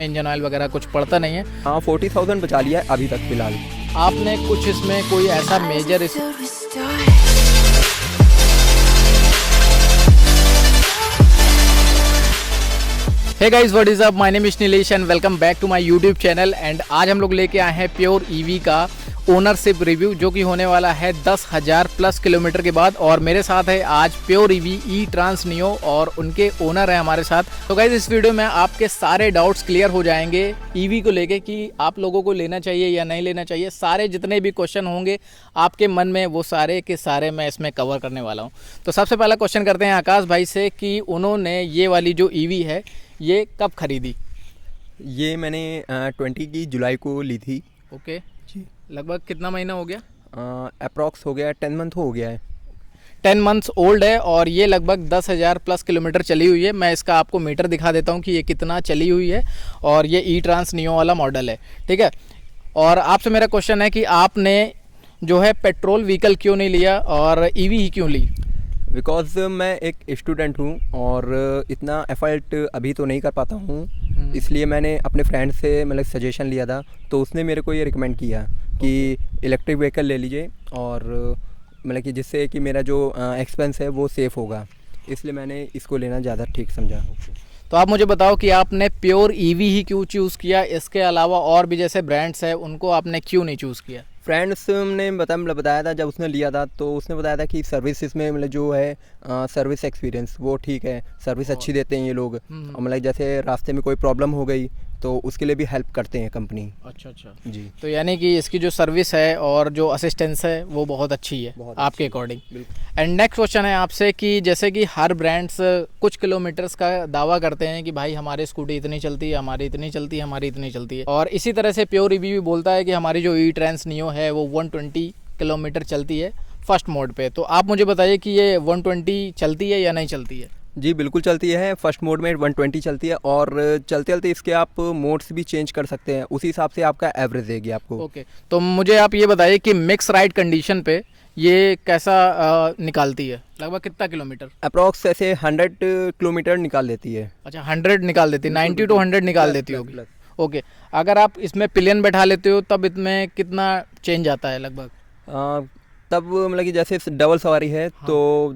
Engine oil वगैरह कुछ पड़ता नहीं है। हाँ 40,000 बचा लिया है अभी तक फ़िलहाल। आपने कुछ इसमें कोई ऐसा major hey guys, what is up, my name is Nilesh and welcome back to my YouTube channel. And आज हम लोग लेके आए हैं प्योर ईवी का ओनरशिप रिव्यू, जो कि होने वाला है 10,000 प्लस किलोमीटर के बाद। और मेरे साथ है आज प्योर ईवी ई ट्रांस नियो और उनके ओनर है हमारे साथ। तो गाइस, इस वीडियो में आपके सारे डाउट्स क्लियर हो जाएंगे ईवी को लेके कि आप लोगों को लेना चाहिए या नहीं लेना चाहिए। सारे जितने भी क्वेश्चन होंगे आपके मन में, वो सारे के सारे मैं इसमें कवर करने वाला हूँ। तो सबसे पहला क्वेश्चन करते हैं आकाश भाई से कि उन्होंने ये वाली जो ईवी है ये कब खरीदी? ये मैंने 20 की जुलाई को ली थी। ओके जी। लगभग कितना महीना हो गया? अप्रॉक्स हो गया 10 मंथ हो गया है। 10 मंथ्स ओल्ड है और ये लगभग 10,000 प्लस किलोमीटर चली हुई है। मैं इसका आपको मीटर दिखा देता हूँ कि ये कितना चली हुई है। और ये ई ट्रांस नियो वाला मॉडल है, ठीक है। और आपसे मेरा क्वेश्चन है कि आपने जो है पेट्रोल व्हीकल क्यों नहीं लिया और ईवी ही क्यों ली? बिकॉज मैं एक स्टूडेंट हूँ और इतना एफर्ट अभी तो नहीं कर पाता हूँ, इसलिए मैंने अपने फ्रेंड से मतलब सजेशन लिया था। तो उसने मेरे को ये रिकमेंड किया कि इलेक्ट्रिक व्हीकल ले लीजिए और मतलब कि जिससे कि मेरा जो एक्सपेंस है वो सेफ़ होगा, इसलिए मैंने इसको लेना ज़्यादा ठीक समझा। तो आप मुझे बताओ कि आपने प्योर ईवी ही क्यों चूज़ किया, इसके अलावा और भी जैसे ब्रांड्स हैं उनको आपने क्यों नहीं चूज़ किया? फ्रेंड्स ने बताया था, जब उसने लिया था तो उसने बताया था कि सर्विस इसमें मतलब जो है सर्विस एक्सपीरियंस वो ठीक है, सर्विस अच्छी देते हैं ये लोग। और मतलब जैसे रास्ते में कोई प्रॉब्लम हो गई तो उसके लिए भी हेल्प करते हैं कंपनी। अच्छा जी। तो यानी कि इसकी जो सर्विस है और जो असिस्टेंस है वो बहुत अच्छी है आपके अकॉर्डिंग। एंड नेक्स्ट क्वेश्चन है आपसे कि जैसे कि हर ब्रांड्स कुछ किलोमीटर्स का दावा करते हैं कि भाई हमारी स्कूटी इतनी चलती है, हमारी इतनी चलती है, हमारी इतनी चलती है। और इसी तरह से प्योर ईवी भी बोलता है कि हमारी जो ई ट्रांस नियो है वो 120 किलोमीटर चलती है फर्स्ट मोड पे। तो आप मुझे बताइए कि ये 120 चलती है या नहीं चलती है? जी बिल्कुल चलती है। फर्स्ट मोड में 120 चलती है और चलते चलते इसके आप मोड्स भी चेंज कर सकते हैं, उसी हिसाब से आपका एवरेज देगी आपको। ओके तो मुझे आप ये बताइए कि मिक्स राइड कंडीशन पे ये कैसा निकालती है, लगभग कितना किलोमीटर? अप्रॉक्स ऐसे 100 किलोमीटर निकाल देती है। अच्छा 100 निकाल देती है, 90 to 100 निकाल देती होगी। ओके, अगर आप इसमें पिलियन बैठा लेते हो तब इसमें कितना चेंज आता है लगभग? तब मतलब कि जैसे डबल सवारी है तो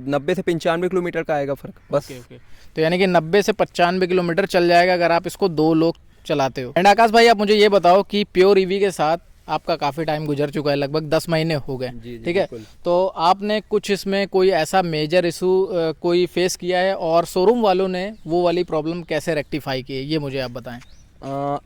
90 से 95 किलोमीटर का आएगा फ़र्क बस। ओके तो यानी कि 90 से 95 किलोमीटर चल जाएगा अगर आप इसको 2 लोग चलाते हो। एंड आकाश भाई, आप मुझे ये बताओ कि प्योर ईवी के साथ आपका काफ़ी टाइम गुजर चुका है, लगभग 10 महीने हो गए, ठीक है। तो आपने कुछ इसमें कोई ऐसा मेजर इशू कोई फेस किया है और शोरूम वालों ने वो वाली प्रॉब्लम कैसे रेक्टिफाई की है, ये मुझे आप बताएं।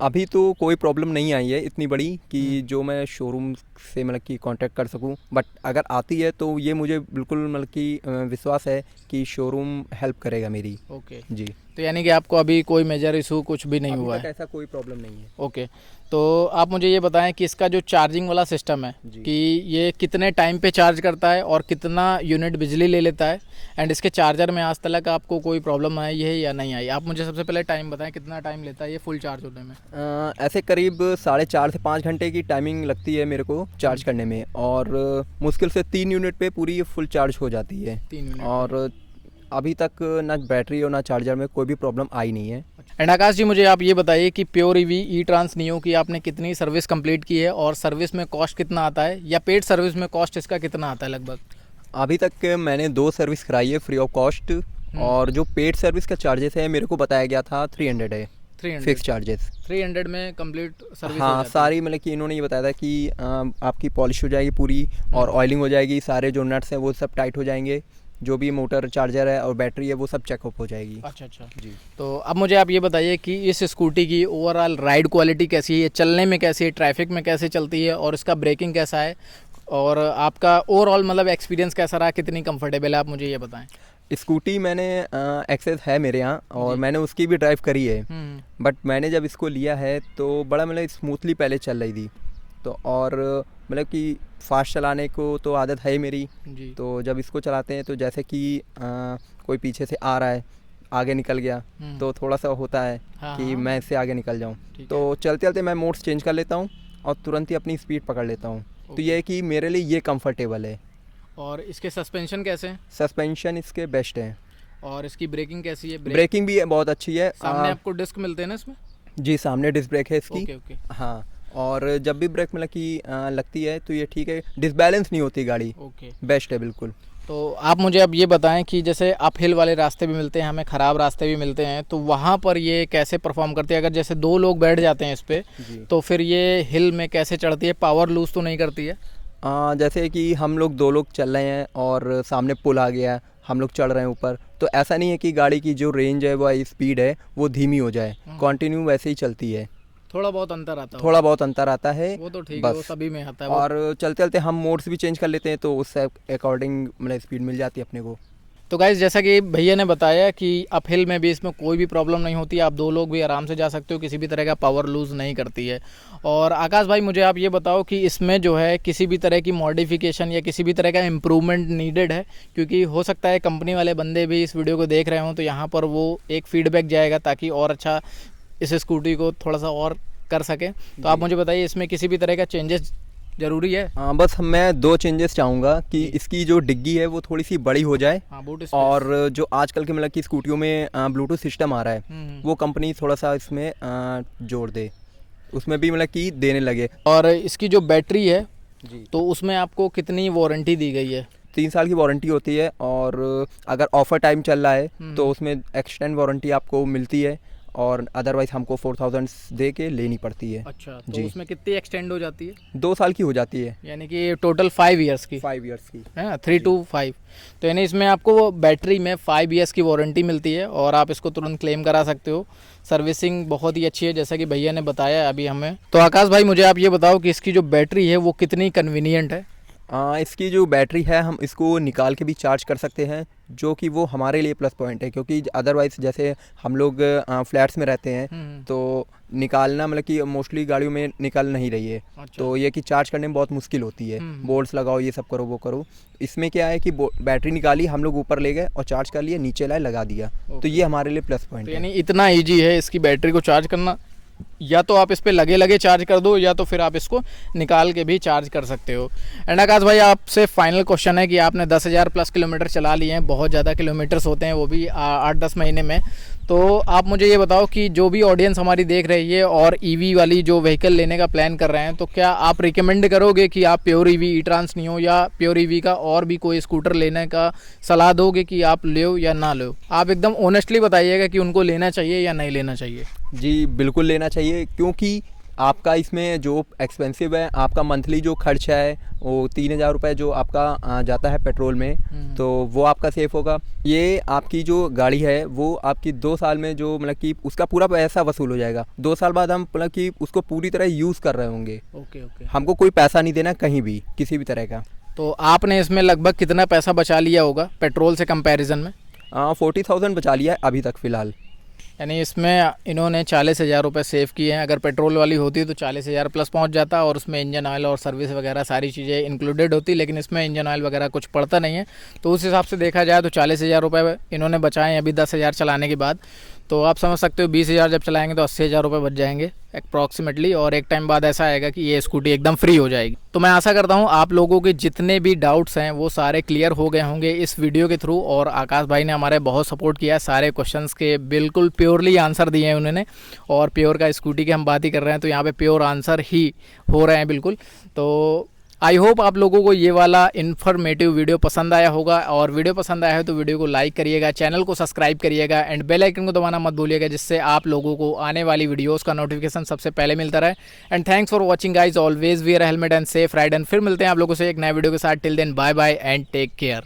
अभी तो कोई प्रॉब्लम नहीं आई है इतनी बड़ी कि जो मैं शोरूम से मतलब कि कांटेक्ट कर सकूं, बट अगर आती है तो ये मुझे बिल्कुल मतलब कि विश्वास है कि शोरूम हेल्प करेगा मेरी। ओके जी। तो यानी कि आपको अभी कोई मेजर इशू कुछ भी नहीं हुआ है? ऐसा कोई प्रॉब्लम नहीं है। ओके तो आप मुझे ये बताएं कि इसका जो चार्जिंग वाला सिस्टम है कि ये कितने टाइम पे चार्ज करता है और कितना यूनिट बिजली ले लेता है। एंड इसके चार्जर में आज तक आपको कोई प्रॉब्लम आई है या नहीं आई? आप मुझे सबसे पहले टाइम बताएं, कितना टाइम लेता है ये फुल चार्ज होने में? ऐसे करीब 4.5 से 5 घंटे की टाइमिंग लगती है मेरे को चार्ज करने में, और मुश्किल से 3 यूनिट पे पूरी फुल चार्ज हो जाती है। 3 यूनिट। और अभी तक ना बैटरी और ना चार्जर में कोई भी प्रॉब्लम आई नहीं है। एंड आकाश जी, मुझे आप ये बताइए कि प्योर ईवी ई ट्रांस नियो की आपने कितनी सर्विस कंप्लीट की है और सर्विस में कॉस्ट कितना आता है, या पेड सर्विस में कॉस्ट इसका कितना आता है लगभग? अभी तक मैंने 2 सर्विस कराई है फ्री ऑफ कॉस्ट, और जो पेड सर्विस का चार्जेस है मेरे को बताया गया था 300 है। 300 फिक्स चार्जेस 300 में कंप्लीट सर्विस? हाँ सारी, मतलब कि इन्होंने ये बताया था कि आपकी पॉलिश हो जाएगी पूरी और ऑयलिंग हो जाएगी, सारे जो नट्स हैं वो सब टाइट हो जाएंगे, जो भी मोटर चार्जर है और बैटरी है वो सब चेकअप हो जाएगी। अच्छा जी। तो अब मुझे आप ये बताइए कि इस स्कूटी की ओवरऑल राइड क्वालिटी कैसी है, चलने में कैसी है, ट्रैफिक में कैसे चलती है और इसका ब्रेकिंग कैसा है, और आपका ओवरऑल मतलब एक्सपीरियंस कैसा रहा, कितनी कंफर्टेबल है, आप मुझे ये बताएं। स्कूटी मैंने एक्सेस है मेरे यहाँ और मैंने उसकी भी ड्राइव करी है, बट मैंने जब इसको लिया है तो बड़ा मतलब स्मूथली पहले चल रही थी। तो और मतलब कि फास्ट चलाने को तो आदत है ही मेरी जी। तो जब इसको चलाते हैं तो जैसे कि कोई पीछे से आ रहा है, आगे निकल गया तो थोड़ा सा होता है कि मैं इससे आगे निकल जाऊं, तो चलते चलते मैं मोड्स चेंज कर लेता हूं और तुरंत ही अपनी स्पीड पकड़ लेता हूं। तो ये है कि मेरे लिए ये कंफर्टेबल है। और इसके सस्पेंशन कैसे हैं? सस्पेंशन इसके बेस्ट है। और इसकी ब्रेकिंग कैसी है? ब्रेकिंग भी बहुत अच्छी है। सामने आपको डिस्क मिलते हैं ना इसमें? जी सामने डिस्क ब्रेक है इसकी। Okay okay. हाँ, और जब भी ब्रेक मतलब कि लगती है तो ये ठीक है, डिसबैलेंस नहीं होती गाड़ी, ओके। बेस्ट है बिल्कुल। तो आप मुझे अब ये बताएं कि जैसे अप हिल वाले रास्ते भी मिलते हैं हमें, ख़राब रास्ते भी मिलते हैं, तो वहाँ पर ये कैसे परफॉर्म करती है? अगर जैसे 2 लोग बैठ जाते हैं इस पे जी। तो फिर ये हिल में कैसे चढ़ती है? पावर लूज़ तो नहीं करती है? जैसे कि हम लोग 2 लोग चल रहे हैं और सामने पुल आ गया है, हम लोग चढ़ रहे हैं ऊपर, तो ऐसा नहीं है कि गाड़ी की जो रेंज है वो स्पीड है वो धीमी हो जाए, कंटिन्यू वैसे ही चलती है। थोड़ा बहुत अंतर आता है? थोड़ा बहुत अंतर आता है, वो तो ठीक है, वो बस। सभी में आता है। और चलते चलते हम मोड्स भी चेंज कर लेते हैं तो उससे अकॉर्डिंग मतलब स्पीड मिल जाती है अपने को। तो गाइस जैसा कि भैया ने बताया कि अप हिल में भी इसमें कोई भी प्रॉब्लम नहीं होती, आप 2 लोग भी आराम से जा सकते हो, किसी भी तरह का पावर लूज़ नहीं करती है। और आकाश भाई मुझे आप ये बताओ कि इसमें जो है किसी भी तरह की मॉडिफिकेशन या किसी भी तरह का इम्प्रूवमेंट नीडेड है? क्योंकि हो सकता है कंपनी वाले बंदे भी इस वीडियो को देख रहे हों, तो यहाँ पर वो एक फीडबैक जाएगा ताकि और अच्छा इस स्कूटी को थोड़ा सा और कर सकें। तो आप मुझे बताइए इसमें किसी भी तरह का चेंजेस ज़रूरी है? हाँ, बस मैं 2 चेंजेस चाहूँगा कि इसकी जो डिग्गी है वो थोड़ी सी बड़ी हो जाए, हाँ, बूट स्पेस। और जो आजकल के मतलब की स्कूटियों में ब्लूटूथ सिस्टम आ रहा है वो कंपनी थोड़ा सा इसमें जोड़ दे, उसमें भी मतलब कि देने लगे। और इसकी जो बैटरी है जी, तो उसमें आपको कितनी वारंटी दी गई है? 3 साल की वारंटी होती है, और अगर ऑफर टाइम चल रहा है तो उसमें एक्सटेंड वारंटी आपको मिलती है, और अदरवाइज हमको 4000 दे के लेनी पड़ती है। अच्छा, तो जी। उसमें कितनी एक्सटेंड हो जाती है? 2 साल की हो जाती है, यानी कि टोटल 5 ईयर्स की 5 ईयर्स की। है ना, 3 to 5। तो यानी इसमें आपको वो बैटरी में 5 ईयर्स की वारंटी मिलती है और आप इसको तुरंत क्लेम करा सकते हो। सर्विसिंग बहुत ही अच्छी है जैसा कि भैया ने बताया अभी हमें। तो आकाश भाई मुझे आप ये बताओ कि इसकी जो बैटरी है वो कितनी कन्वीनियंट है? इसकी जो बैटरी है हम इसको निकाल के भी चार्ज कर सकते हैं, जो कि वो हमारे लिए प्लस पॉइंट है, क्योंकि अदरवाइज जैसे हम लोग फ्लैट्स में रहते हैं तो निकालना मतलब कि मोस्टली गाड़ियों में निकल नहीं रही है। अच्छा। तो ये कि चार्ज करने में बहुत मुश्किल होती है, बोल्ट्स लगाओ, ये सब करो वो करो। इसमें क्या है कि बैटरी निकाली, हम लोग ऊपर ले गए और चार्ज कर लिए, नीचे लाए लगा दिया, तो ये हमारे लिए प्लस पॉइंट तो है। यानी इतना ईजी है इसकी बैटरी को चार्ज करना, या तो आप इस पे लगे लगे चार्ज कर दो या तो फिर आप इसको निकाल के भी चार्ज कर सकते हो। एंड आकाश भाई आपसे फाइनल क्वेश्चन है कि आपने 10,000 प्लस किलोमीटर चला लिए हैं, बहुत ज़्यादा किलोमीटर्स होते हैं वो भी 8-10 महीने में, तो आप मुझे ये बताओ कि जो भी ऑडियंस हमारी देख रही है और ईवी वाली जो व्हीकल लेने का प्लान कर रहे हैं, तो क्या आप रिकमेंड करोगे कि आप प्योर ईवी ई-ट्रांस नियो या प्योर ईवी का और भी कोई स्कूटर लेने का सलाह दोगे कि आप लो या ना लो? आप एकदम ऑनेस्टली बताइएगा कि उनको लेना चाहिए या नहीं लेना चाहिए। जी बिल्कुल लेना चाहिए, क्योंकि आपका इसमें जो एक्सपेंसिव है, आपका मंथली जो खर्चा है वो 3000 रुपये जो आपका जाता है पेट्रोल में, तो वो आपका सेफ होगा। ये आपकी जो गाड़ी है वो आपकी 2 साल में जो मतलब कि उसका पूरा पैसा वसूल हो जाएगा। 2 साल बाद हम मतलब कि उसको पूरी तरह यूज़ कर रहे होंगे। Okay okay. हमको कोई पैसा नहीं देना कहीं भी, किसी भी तरह का। तो आपने इसमें लगभग कितना पैसा बचा लिया होगा पेट्रोल से कंपैरिजन में? 40,000 बचा लिया है अभी तक फ़िलहाल। यानी इसमें इन्होंने 40,000 रुपये सेव किए हैं। अगर पेट्रोल वाली होती तो 40,000 प्लस पहुंच जाता और उसमें इंजन ऑयल और सर्विस वगैरह सारी चीज़ें इंक्लूडेड होती, लेकिन इसमें इंजन ऑयल वगैरह कुछ पड़ता नहीं है। तो उस हिसाब से देखा जाए तो 40,000 रुपये इन्होंने बचाए अभी 10,000 चलाने के बाद। तो आप समझ सकते हो 20,000 जब चलाएंगे तो 80,000 रुपये बच जाएंगे अप्रॉक्सीमेटली, और एक टाइम बाद ऐसा आएगा कि ये स्कूटी एकदम फ्री हो जाएगी। तो मैं आशा करता हूँ आप लोगों के जितने भी डाउट्स हैं वो सारे क्लियर हो गए होंगे इस वीडियो के थ्रू, और आकाश भाई ने हमारे बहुत सपोर्ट किया, सारे क्वेश्चंस के बिल्कुल प्योरली आंसर दिए हैं उन्होंने। और प्योर का स्कूटी की हम बात ही कर रहे हैं तो यहाँ पे प्योर आंसर ही हो रहे हैं बिल्कुल। तो आई होप आप लोगों को ये वाला इन्फॉर्मेटिव वीडियो पसंद आया होगा, और वीडियो पसंद आया है तो वीडियो को लाइक करिएगा, चैनल को सब्सक्राइब करिएगा एंड बेल आइकन को दबाना मत भूलिएगा, जिससे आप लोगों को आने वाली वीडियोस का नोटिफिकेशन सबसे पहले मिलता रहे। And thanks for watching guys, always wear helmet and safe ride, and फिर मिलते हैं आप लोगों से एक नए वीडियो के साथ। Till then bye bye and take care.